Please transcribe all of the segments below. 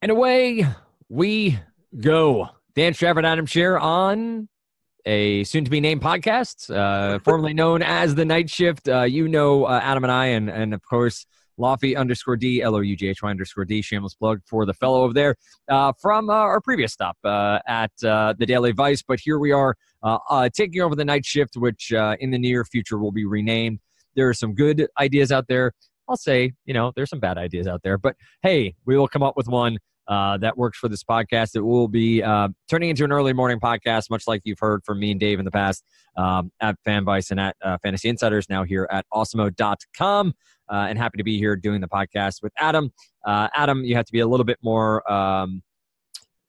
And away we go. Dan Strafford, Adam Scher on a soon-to-be-named podcast, formerly known as The Night Shift. Adam and I, and of course, Loughy_D, LOUGHY_D, shameless plug for the fellow over there, from our previous stop at the Daily Vice. But here we are taking over The Night Shift, which in the near future will be renamed. There are some good ideas out there. I'll say, there's some bad ideas out there. But, hey, we will come up with one that works for this podcast. It will be turning into an early morning podcast, much like you've heard from me and Dave in the past at FanVice and at Fantasy Insiders, now here at Awesemo.com. And happy to be here doing the podcast with Adam. Adam, you have to be a little bit more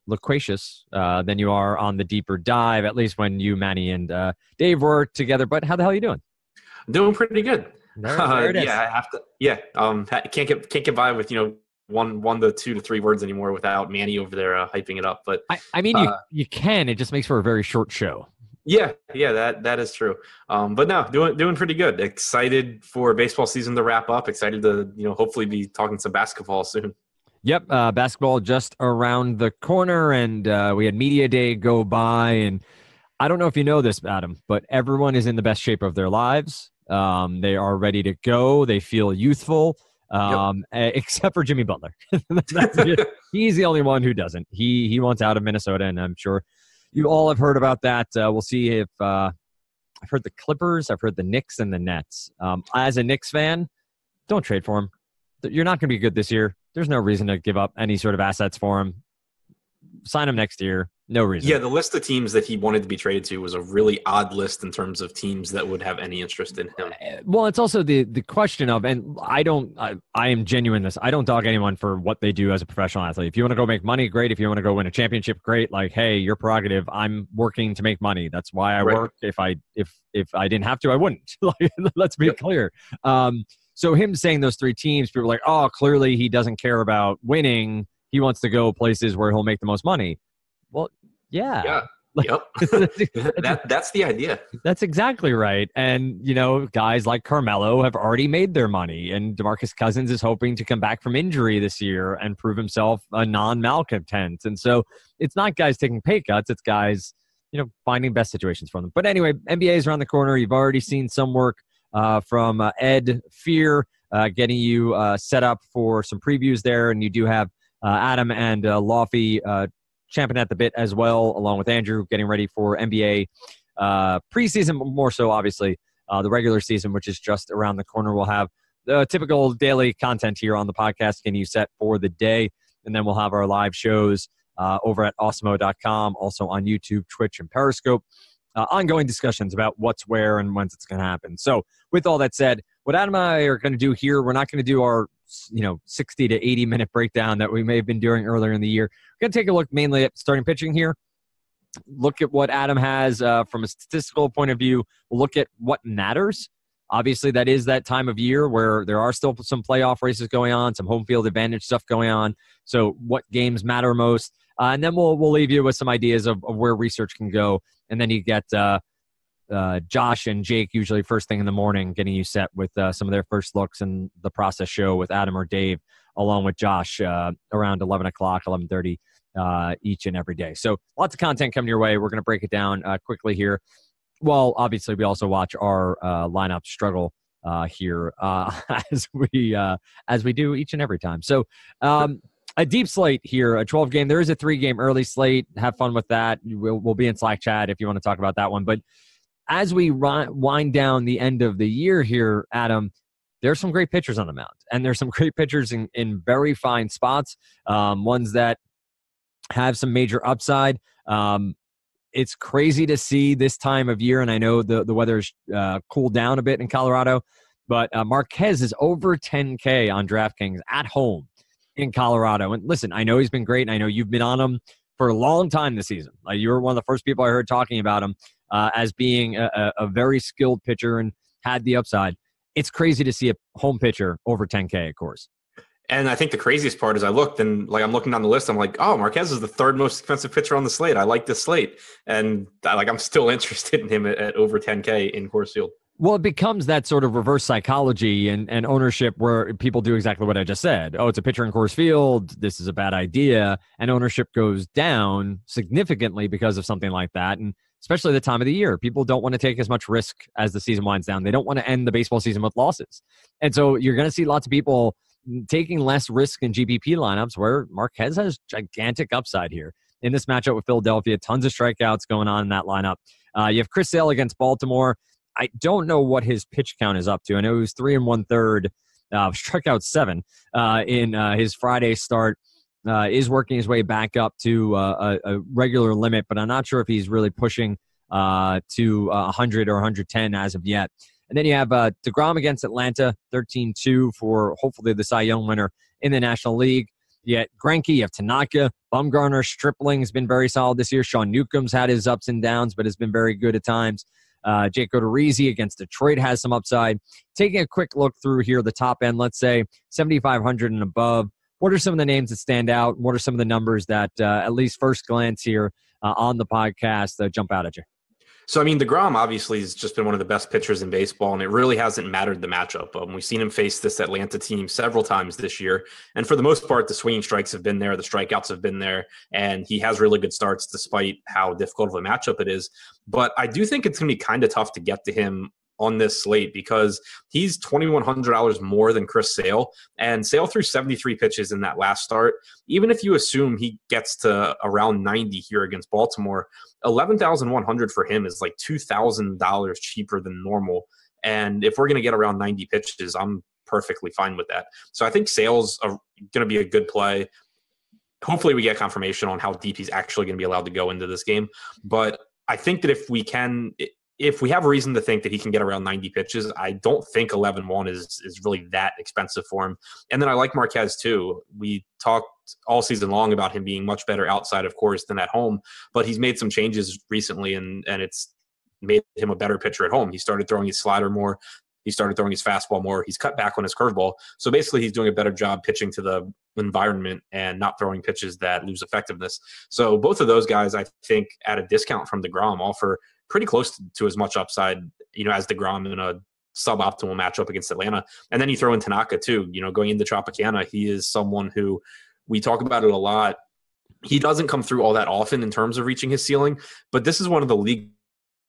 loquacious than you are on the deeper dive, at least when you, Manny, and Dave were together. But how the hell are you doing? Doing pretty good. There it is. Yeah, I have to. Yeah, can't get by with one to 2 to 3 words anymore without Manny over there hyping it up. But I mean, you can. It just makes for a very short show. Yeah, that is true. But no, doing pretty good. Excited for baseball season to wrap up. Excited to hopefully be talking some basketball soon. Yep, basketball just around the corner, and we had media day go by, and I don't know if you know this, Adam, but everyone is in the best shape of their lives. They are ready to go. They feel youthful, except for Jimmy Butler. He's the only one who doesn't. He wants out of Minnesota, and I'm sure you all have heard about that. We'll see if I've heard the Clippers, I've heard the Knicks, and the Nets. As a Knicks fan, don't trade for him. You're not going to be good this year. There's no reason to give up any sort of assets for him. Sign him next year. No reason. Yeah, the list of teams that he wanted to be traded to was a really odd list in terms of teams that would have any interest in him. Well, it's also the question of, and I am genuine in this. I don't dog anyone for what they do as a professional athlete. If you want to go make money, great. If you want to go win a championship, great. Like, hey, your prerogative. I'm working to make money. That's why I work. If I didn't have to, I wouldn't. Let's be clear. So him saying those 3 teams, people are like, oh, clearly he doesn't care about winning. He wants to go places where he'll make the most money. Well, yeah. Yep. That's the idea. That's exactly right. And, guys like Carmelo have already made their money, and DeMarcus Cousins is hoping to come back from injury this year and prove himself a non-malcontent. And so it's not guys taking pay cuts. It's guys, finding best situations for them. But anyway, NBA is around the corner. You've already seen some work from Ed Fear getting you set up for some previews there. And you do have Adam and Loughy champing at the bit as well, along with Andrew, getting ready for NBA preseason, more so, obviously, the regular season, which is just around the corner. We'll have the typical daily content here on the podcast getting you set for the day, and then we'll have our live shows over at Awesemo.com, also on YouTube, Twitch, and Periscope. Ongoing discussions about what's where and when it's going to happen. So with all that said, what Adam and I are going to do here, we're not going to do our 60 to 80 minute breakdown that we may have been doing earlier in the year. We're going to take a look mainly at starting pitching here. Look at what Adam has from a statistical point of view. We'll look at what matters. Obviously, that is that time of year where there are still some playoff races going on, some home field advantage stuff going on. So what games matter most? And then we'll leave you with some ideas of where research can go. And then you get Josh and Jake usually first thing in the morning getting you set with some of their first looks and the process show with Adam or Dave, along with Josh around 11 o'clock, 11:30 each and every day. So lots of content coming your way. We're going to break it down quickly here. Well, obviously, we also watch our lineup struggle here as we do each and every time. So a deep slate here, a 12-game. There is a 3-game early slate. Have fun with that. We'll be in Slack chat if you want to talk about that one. But as we wind down the end of the year here, Adam, there's some great pitchers on the mound. And there's some great pitchers in very fine spots, ones that have some major upside. It's crazy to see this time of year, and I know the weather's cooled down a bit in Colorado, but Marquez is over 10K on DraftKings at home in Colorado. And listen, I know he's been great, and I know you've been on him for a long time this season. You were one of the first people I heard talking about him as being a very skilled pitcher and had the upside. It's crazy to see a home pitcher over 10K, of course. And I think the craziest part is I looked and I'm looking down the list. I'm like, oh, Marquez is the 3rd most expensive pitcher on the slate. I like this slate. And I'm still interested in him at over 10K in Coors Field. Well, it becomes that sort of reverse psychology and ownership where people do exactly what I just said. Oh, it's a pitcher in Coors Field. This is a bad idea. And ownership goes down significantly because of something like that. And especially the time of the year, people don't want to take as much risk as the season winds down. They don't want to end the baseball season with losses. And so you're going to see lots of people taking less risk in GPP lineups where Marquez has gigantic upside here. In this matchup with Philadelphia, tons of strikeouts going on in that lineup. You have Chris Sale against Baltimore. I don't know what his pitch count is up to. I know he was 3 1/3, struck out 7 in his Friday start. Is working his way back up to a regular limit, but I'm not sure if he's really pushing to 100 or 110 as of yet. And then you have DeGrom against Atlanta, 13-2 for hopefully the Cy Young winner in the National League. You have Greinke, you have Tanaka, Bumgarner, Stripling has been very solid this year. Sean Newcomb's had his ups and downs, but has been very good at times. Jake Odorizzi against Detroit has some upside. Taking a quick look through here, the top end, let's say 7,500 and above. What are some of the names that stand out? What are some of the numbers that, at least first glance here on the podcast, jump out at you? So, I mean, DeGrom obviously has just been one of the best pitchers in baseball, and it really hasn't mattered the matchup. We've seen him face this Atlanta team several times this year, and for the most part, the swinging strikes have been there, the strikeouts have been there, and he has really good starts despite how difficult of a matchup it is. But I do think it's going to be kind of tough to get to him on this slate because he's $2,100 more than Chris Sale, and Sale threw 73 pitches in that last start. Even if you assume he gets to around 90 here against Baltimore, $11,100 for him is like $2,000 cheaper than normal. And if we're going to get around 90 pitches, I'm perfectly fine with that. So I think Sale's going to be a good play. Hopefully we get confirmation on how deep he's actually going to be allowed to go into this game. But I think that if we have a reason to think that he can get around 90 pitches, I don't think 11-1 is really that expensive for him. And then I like Marquez too. We talked all season long about him being much better outside of Coors than at home, but he's made some changes recently and it's made him a better pitcher at home. He started throwing his slider more. He started throwing his fastball more. He's cut back on his curveball. So basically he's doing a better job pitching to the environment and not throwing pitches that lose effectiveness. So both of those guys, I think, at a discount from DeGrom, offer pretty close to as much upside, as DeGrom in a suboptimal matchup against Atlanta. And then you throw in Tanaka too, going into Tropicana. He is someone who we talk about it a lot. He doesn't come through all that often in terms of reaching his ceiling, but this is one of the league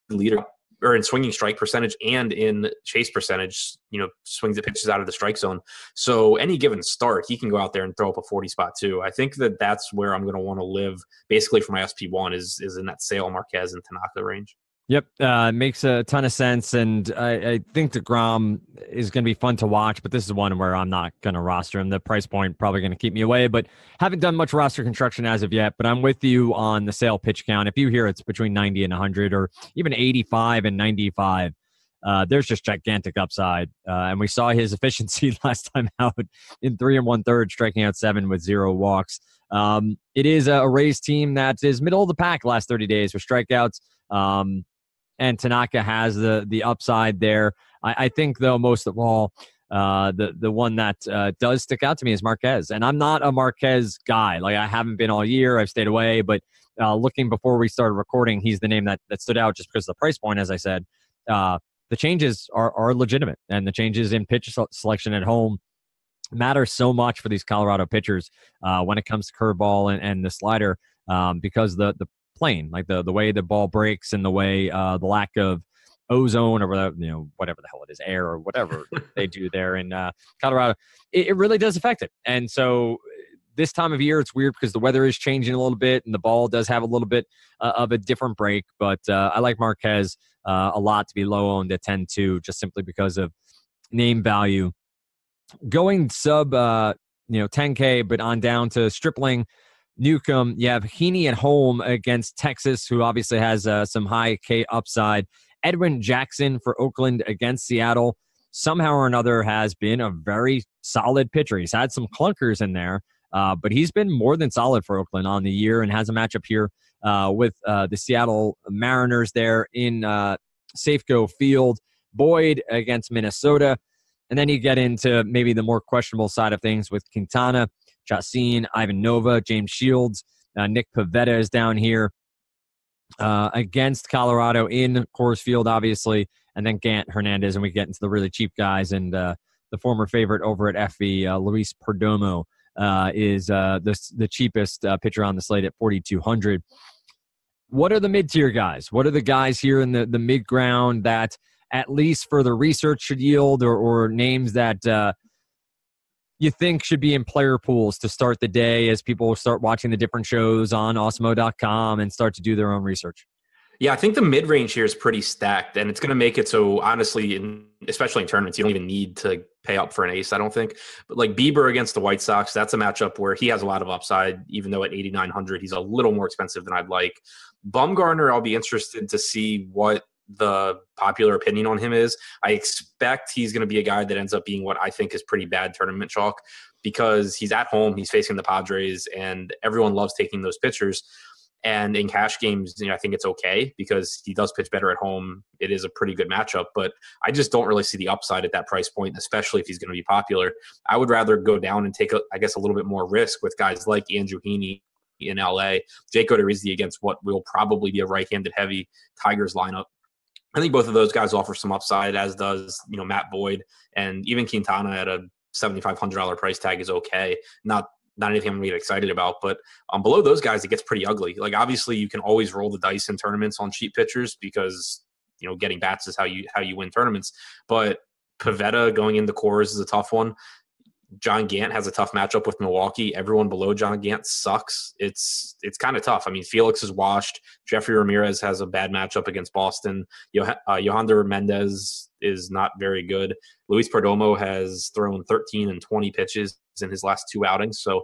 leader or in swinging strike percentage and in chase percentage, swings at pitches out of the strike zone. So any given start, he can go out there and throw up a 40 spot too. I think that that's where I'm going to want to live basically for my SP1 is in that Sale, Marquez, and Tanaka range. Yep, makes a ton of sense, and I think DeGrom is going to be fun to watch, but this is one where I'm not going to roster him. The price point probably going to keep me away, but haven't done much roster construction as of yet, but I'm with you on the Sale pitch count. If you hear it's between 90 and 100 or even 85 and 95, there's just gigantic upside, and we saw his efficiency last time out in 3 1/3, striking out 7 with 0 walks. It is a Rays team that is middle of the pack last 30 days with strikeouts. And Tanaka has the upside there. I think, though, most of all, the one that does stick out to me is Marquez. And I'm not a Marquez guy. Like, I haven't been all year. I've stayed away. But looking before we started recording, he's the name that stood out just because of the price point, as I said. The changes are legitimate. And the changes in pitch selection at home matter so much for these Colorado pitchers when it comes to curveball and the slider because the plane, like the way the ball breaks and the way the lack of ozone or whatever the hell it is, air or whatever they do there in Colorado, it really does affect it. And so this time of year, it's weird because the weather is changing a little bit and the ball does have a little bit of a different break. But I like Marquez a lot to be low owned at 10-2 just simply because of name value. Going sub 10K, but on down to Stripling, Newcomb, you have Heaney at home against Texas, who obviously has some high K upside. Edwin Jackson for Oakland against Seattle, somehow or another has been a very solid pitcher. He's had some clunkers in there, but he's been more than solid for Oakland on the year and has a matchup here with the Seattle Mariners there in Safeco Field. Boyd against Minnesota. And then you get into maybe the more questionable side of things with Quintana, Chacin, Ivan Nova, James Shields, Nick Pivetta is down here against Colorado in Coors Field, obviously. and then Gant, Hernandez, and we get into the really cheap guys. And the former favorite over at FV, Luis Perdomo, is the cheapest pitcher on the slate at 4,200. What are the mid-tier guys? What are the guys here in the mid-ground that at least further research should yield, or names that you think should be in player pools to start the day as people start watching the different shows on Awesemo.com and start to do their own research? Yeah, I think the mid-range here is pretty stacked, and it's going to make it so, honestly, especially in tournaments, you don't even need to pay up for an ace, I don't think. But like Bieber against the White Sox, that's a matchup where he has a lot of upside, even though at 8,900, he's a little more expensive than I'd like. Bumgarner, I'll be interested to see what the popular opinion on him is. I expect he's going to be a guy that ends up being what I think is pretty bad tournament chalk, because he's at home, he's facing the Padres, and everyone loves taking those pitchers. And in cash games, I think it's okay because he does pitch better at home. It is a pretty good matchup, but I just don't really see the upside at that price point, especially if he's going to be popular. I would rather go down and take, I guess, a little bit more risk with guys like Andrew Heaney in LA, Jake Odorizzi against what will probably be a right-handed heavy Tigers lineup. I think both of those guys offer some upside, as does, Matt Boyd, and even Quintana at a $7,500 price tag is okay. Not anything I'm going to get excited about, but below those guys, it gets pretty ugly. Like, obviously, you can always roll the dice in tournaments on cheap pitchers because, getting bats is how you win tournaments. But Pivetta going into Coors is a tough one. John Gant has a tough matchup with Milwaukee. Everyone below John Gant sucks. It's kind of tough. I mean, Felix is washed. Jeffrey Ramirez has a bad matchup against Boston. Yohander Mendez is not very good. Luis Perdomo has thrown 13 and 20 pitches in his last two outings, so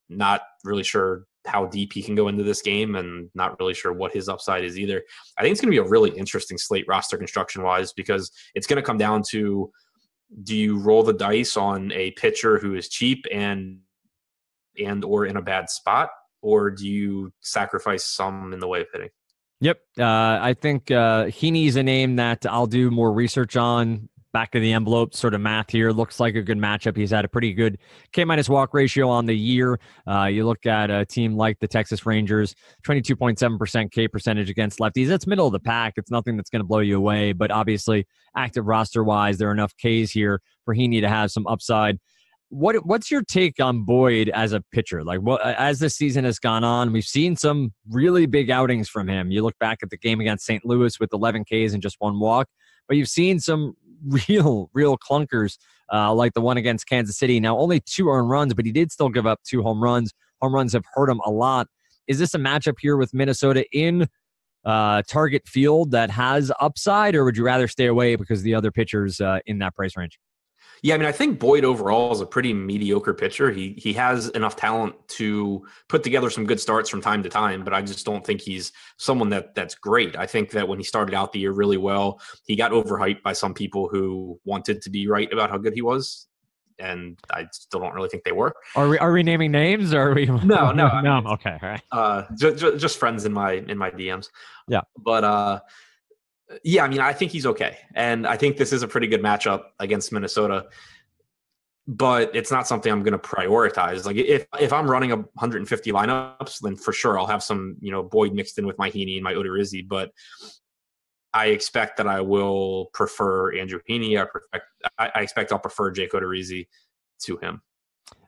not really sure how deep he can go into this game, and not really sure what his upside is either. I think it's going to be a really interesting slate roster construction-wise, because it's going to come down to, do you roll the dice on a pitcher who is cheap and or in a bad spot, or do you sacrifice some in the way of hitting? Yep. I think Heaney's a name that I'll do more research on. Back of the envelope sort of math here. Looks like a good matchup. He's had a pretty good K-minus walk ratio on the year. You look at a team like the Texas Rangers, 22.7% K percentage against lefties. That's middle of the pack. It's nothing that's going to blow you away, but obviously active roster-wise, there are enough Ks here for Heaney to have some upside. What's your take on Boyd as a pitcher? Like, as the season has gone on, we've seen some really big outings from him. You look back at the game against St. Louis with 11 Ks and just one walk, but you've seen some real clunkers like the one against Kansas City. Now, only 2 earned runs, but he did still give up 2 home runs. Home runs have hurt him a lot. Is this a matchup here with Minnesota in target field that has upside, or would you rather stay away because of the other pitchers in that price range? Yeah, I mean, I think Boyd overall is a pretty mediocre pitcher. He has enough talent to put together some good starts from time to time, but I just don't think he's someone that's great. I think that when he started out the year really well, he got overhyped by some people who wanted to be right about how good he was, and I still don't really think they were. Are we naming names, or are we? No. Okay, all right. Just friends in my DMs. Yeah, but yeah, I mean, I think he's okay. And I think this is a pretty good matchup against Minnesota, but it's not something I'm going to prioritize. Like, if I'm running 150 lineups, then for sure I'll have some, Boyd mixed in with my Heaney and my Odorizzi, but I expect that I will prefer Andrew Heaney. I expect I'll prefer Jake Odorizzi to him.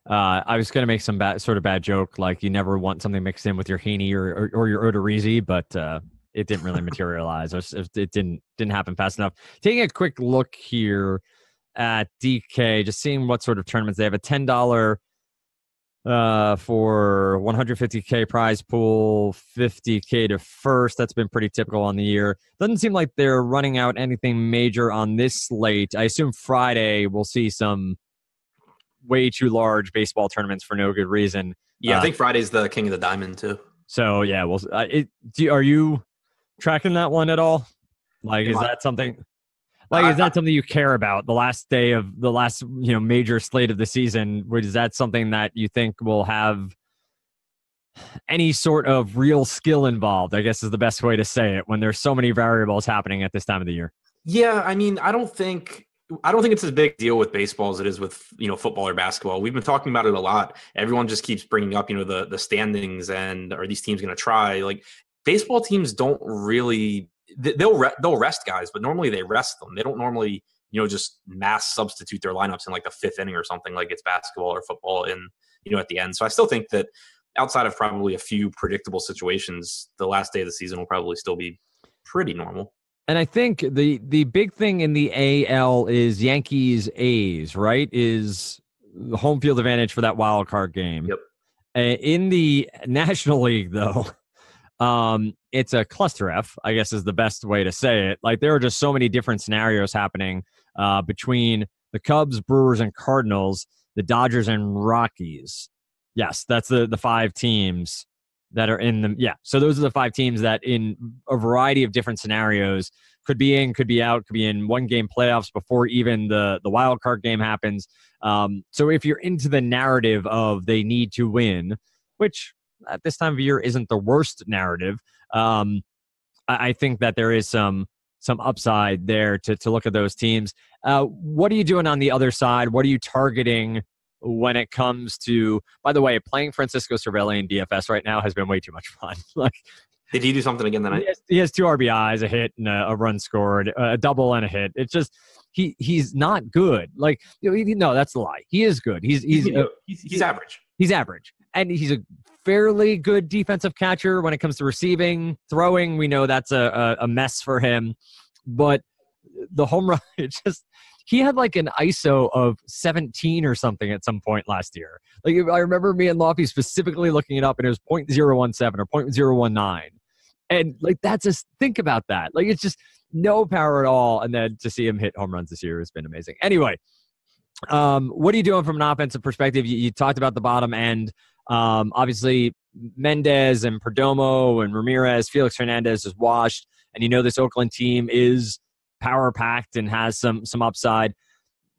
I was going to make some bad joke, like you never want something mixed in with your Heaney or your Odorizzi, but it didn't really materialize. It didn't happen fast enough. Taking a quick look here at DK, just seeing what sort of tournaments they have. A $10 for 150K prize pool, 50K to first. That's been pretty typical on the year. Doesn't seem like they're running out anything major on this slate. I assume Friday we'll see some way too large baseball tournaments for no good reason. Yeah, I think Friday's the King of the Diamond too. So yeah, well, are you tracking that one at all? Like, is that something? Like, is that something you care about? The last day of the last, major slate of the season. Is that something that you think will have any sort of real skill involved? I guess is the best way to say it when there's so many variables happening at this time of the year. Yeah, I mean, I don't think it's as big a deal with baseball as it is with, football or basketball. We've been talking about it a lot. Everyone just keeps bringing up, the standings and are these teams going to try? Like, baseball teams don't really they'll rest guys, but normally they rest them. They don't normally, just mass substitute their lineups in like the fifth inning or something like it's basketball or football at the end. So I still think that outside of probably a few predictable situations, the last day of the season will probably still be pretty normal. And I think the big thing in the AL is Yankees A's, right? Is the home field advantage for that wild card game. Yep. In the National League, though, it's a cluster F, I guess is the best way to say it. Like, there are just so many different scenarios happening between the Cubs, Brewers, and Cardinals, the Dodgers and Rockies. Yes, that's the 5 teams that are in the, so those are the 5 teams that in a variety of different scenarios could be in, could be out, could be in one game playoffs before even the wild card game happens. So if you're into the narrative of they need to win, which at this time of year isn't the worst narrative, I think that there is some upside there to look at those teams. What are you doing on the other side? What are you targeting when it comes to, by the way, playing Francisco Cervelli in DFS right now has been way too much fun. Like, did he do something again tonight? He has 2 RBIs, a hit, and a run scored, a double and a hit. It's just he's not good. Like, no, that's the lie. He is good. He's average. He's average, and he's a fairly good defensive catcher when it comes to receiving, throwing. We know that's a mess for him, but the home run, he had like an ISO of 17 or something at some point last year. Like, I remember me and Lofty specifically looking it up, and it was 0.017 or 0.019. And like, think about that. Like, it's just no power at all. And then to see him hit home runs this year has been amazing. Anyway, what are you doing from an offensive perspective? You talked about the bottom end. Obviously, Mendez and Perdomo and Ramirez, Felix Hernandez is washed. And this Oakland team is power-packed and has some upside.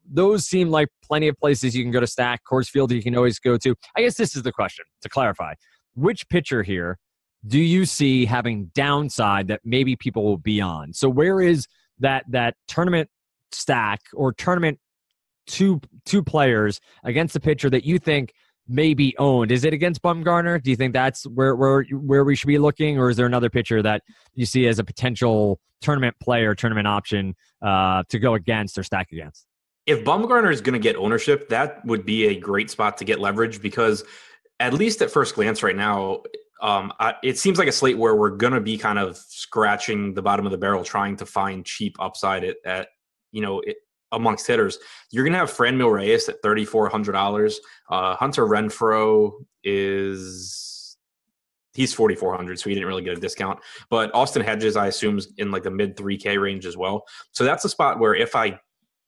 Those seem like plenty of places you can go to stack. Coors Field you can always go to. I guess this is the question, to clarify. Which pitcher here do you see having downside that maybe people will be on? So where is that tournament stack or tournament two players against a pitcher that you think may be owned? Is it against Bumgarner? Do you think that's where we should be looking, or is there another pitcher that you see as a potential tournament player, tournament option to go against or stack against? If Bumgarner is going to get ownership, that would be a great spot to get leverage, because at least at first glance right now, it seems like a slate where we're going to be kind of scratching the bottom of the barrel, trying to find cheap upside at amongst hitters. You're going to have Franmil Reyes at $3,400. Hunter Renfroe he's $4,400, so he didn't really get a discount. But Austin Hedges, I assume, is in like the mid $3K range as well. So that's a spot where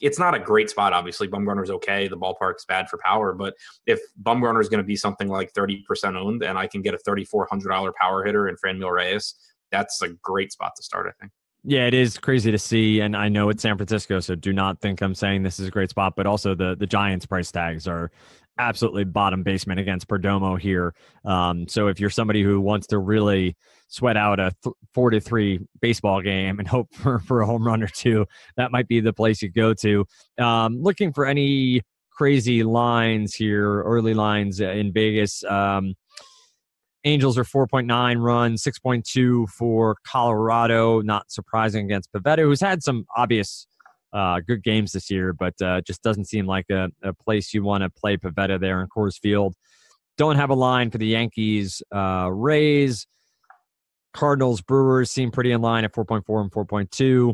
it's not a great spot, obviously. Bumgarner's okay. The ballpark's bad for power. But if Bumgarner is going to be something like 30% owned and I can get a $3,400 power hitter in Franmil Reyes, that's a great spot to start, I think. Yeah, it is crazy to see, and I know it's San Francisco, so do not think I'm saying this is a great spot, but also the Giants price tags are absolutely bottom basement against Perdomo here. So if you're somebody who wants to really sweat out a 4-3 baseball game and hope for a home run or two, that might be the place you go to. Looking for any crazy lines here, early lines in Vegas. Angels are 4.9 runs, 6.2 for Colorado. Not surprising against Pivetta, who's had some obvious good games this year, but just doesn't seem like a place you want to play Pivetta there in Coors Field. Don't have a line for the Yankees. Rays, Cardinals, Brewers seem pretty in line at 4.4 and 4.2.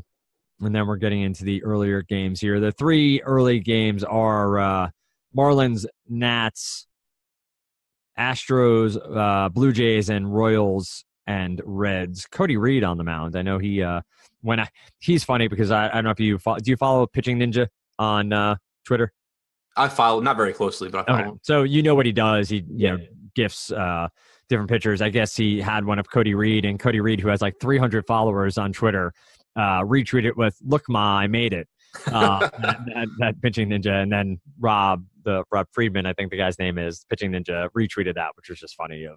And then we're getting into the earlier games here. The 3 early games are Marlins, Nats, Astros, Blue Jays, and Royals and Reds. Cody Reed on the mound. I know he's funny because I don't know if you do you follow Pitching Ninja on Twitter? I follow, not very closely, but I follow him. So you know what he does. He gifts different pitchers. I guess he had one of Cody Reed, and Cody Reed, who has like 300 followers on Twitter, retweeted it with "Look, Ma, I made it." That Pitching Ninja, and then Rob Friedman, I think the guy's name is, Pitching Ninja, retweeted that, which was just funny.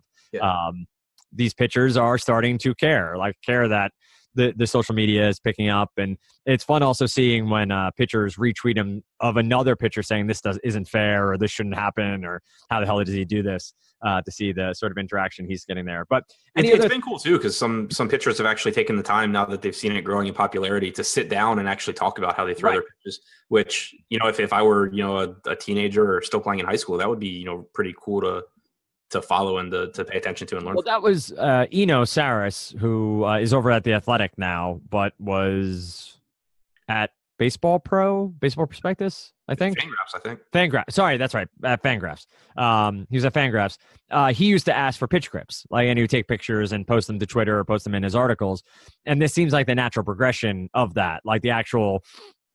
These pitchers are starting to care that the social media is picking up. And it's fun also seeing when pitchers retweet him of another pitcher saying this isn't fair, or this shouldn't happen, or how the hell does he do this, to see the sort of interaction he's getting there. But it's been cool too, because some pitchers have actually taken the time, now that they've seen it growing in popularity, to sit down and actually talk about how they throw their pitches, which, if I were, a teenager or still playing in high school, that would be, pretty cool to follow and to pay attention to and learn. Well, that was Eno Saris, who is over at The Athletic now, but was at Baseball Prospectus, I think. Fangraphs. Sorry, that's right. Fangraphs. He was at Fangraphs. He used to ask for pitch grips, and he would take pictures and post them to Twitter or post them in his articles. And this seems like the natural progression of that, like the actual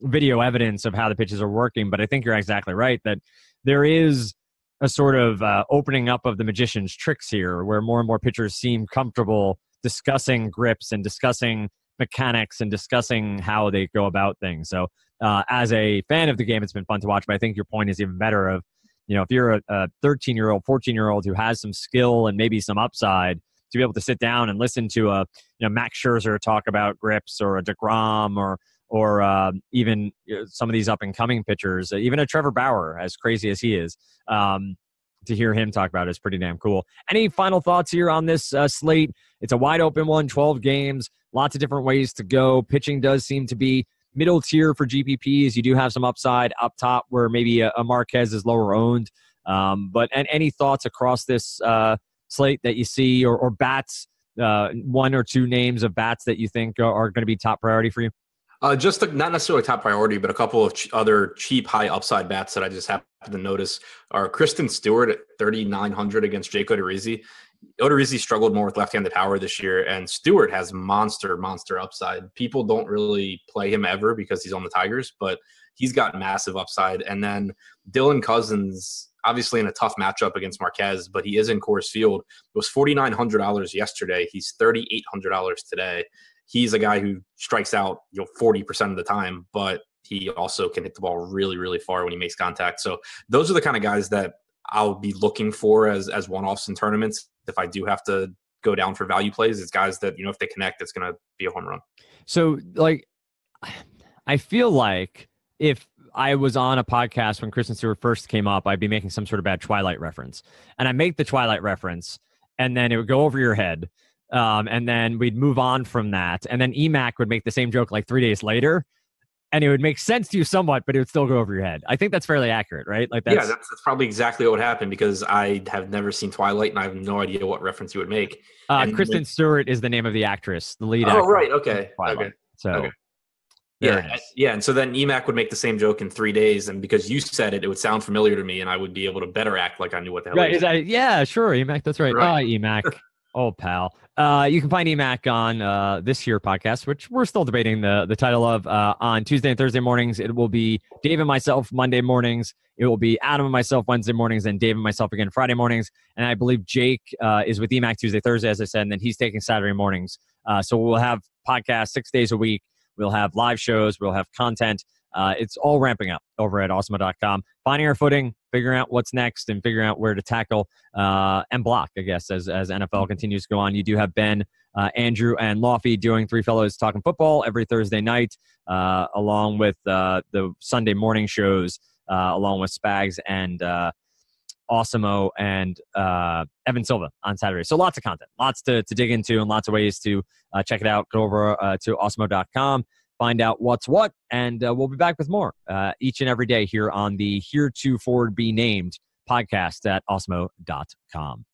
video evidence of how the pitches are working. But I think you're exactly right that there is a sort of opening up of the magician's tricks here, where more and more pitchers seem comfortable discussing grips and discussing mechanics and discussing how they go about things. So as a fan of the game, it's been fun to watch, but I think your point is even better of, if you're a 13-year-old, 14-year-old who has some skill and maybe some upside, to be able to sit down and listen to a Max Scherzer talk about grips, or a DeGrom, or even some of these up-and-coming pitchers, even a Trevor Bauer, as crazy as he is, to hear him talk about it is pretty damn cool. Any final thoughts here on this slate? It's a wide-open one, 12 games, lots of different ways to go. Pitching does seem to be middle tier for GPPs. You do have some upside up top where maybe a Marquez is lower owned. But any thoughts across this slate that you see, or bats, one or two names of bats that you think are going to be top priority for you? Not necessarily top priority, but a couple of other cheap, high upside bats that I just happened to notice are Kristen Stewart at 3,900 against Jake Odorizzi. Odorizzi struggled more with left-handed power this year, and Stewart has monster upside. People don't really play him ever because he's on the Tigers, but he's got massive upside. And then Dylan Cousins, obviously in a tough matchup against Marquez, but he is in Coors Field. It was $4,900 yesterday. He's $3,800 today. He's a guy who strikes out 40% of the time, but he also can hit the ball really, really far when he makes contact. So those are the kind of guys that I'll be looking for as one-offs in tournaments. If I do have to go down for value plays, it's guys that, if they connect, it's going to be a home run. So, I feel like if I was on a podcast when Kristen Stewart first came up, I'd be making some sort of bad Twilight reference. And I make the Twilight reference, and then it would go over your head. And then we'd move on from that. And then EMAC would make the same joke 3 days later. And it would make sense to you somewhat, but it would still go over your head. I think that's fairly accurate, right? That's probably exactly what happened, because I have never seen Twilight and I have no idea what reference you would make. Kristen Stewart is the name of the actress, the lead actress. Oh, right. Okay. So, okay. Yeah. And so then EMAC would make the same joke in 3 days. And because you said it, it would sound familiar to me, and I would be able to better act like I knew what the hell it was. Yeah, sure. EMAC. That's right. EMAC. Old pal. You can find EMAC on this here podcast, which we're still debating the title of, on Tuesday and Thursday mornings. It will be Dave and myself Monday mornings. It will be Adam and myself Wednesday mornings, and Dave and myself again Friday mornings. And I believe Jake is with EMAC Tuesday, Thursday, as I said, and then he's taking Saturday mornings. So we'll have podcasts 6 days a week. We'll have live shows. We'll have content. It's all ramping up over at Awesemo.com. Finding our footing, figuring out what's next, and figuring out where to tackle and block, I guess, as NFL continues to go on. You do have Ben, Andrew, and Lofty doing Three Fellows Talking Football every Thursday night, along with the Sunday morning shows, along with Spags and Awesemo and Evan Silva on Saturday. So lots of content, lots to dig into, and lots of ways to check it out. Go over to Awesemo.com. Find out what's what, and we'll be back with more each and every day here on the Heretofore Be Named podcast at Awesemo.com.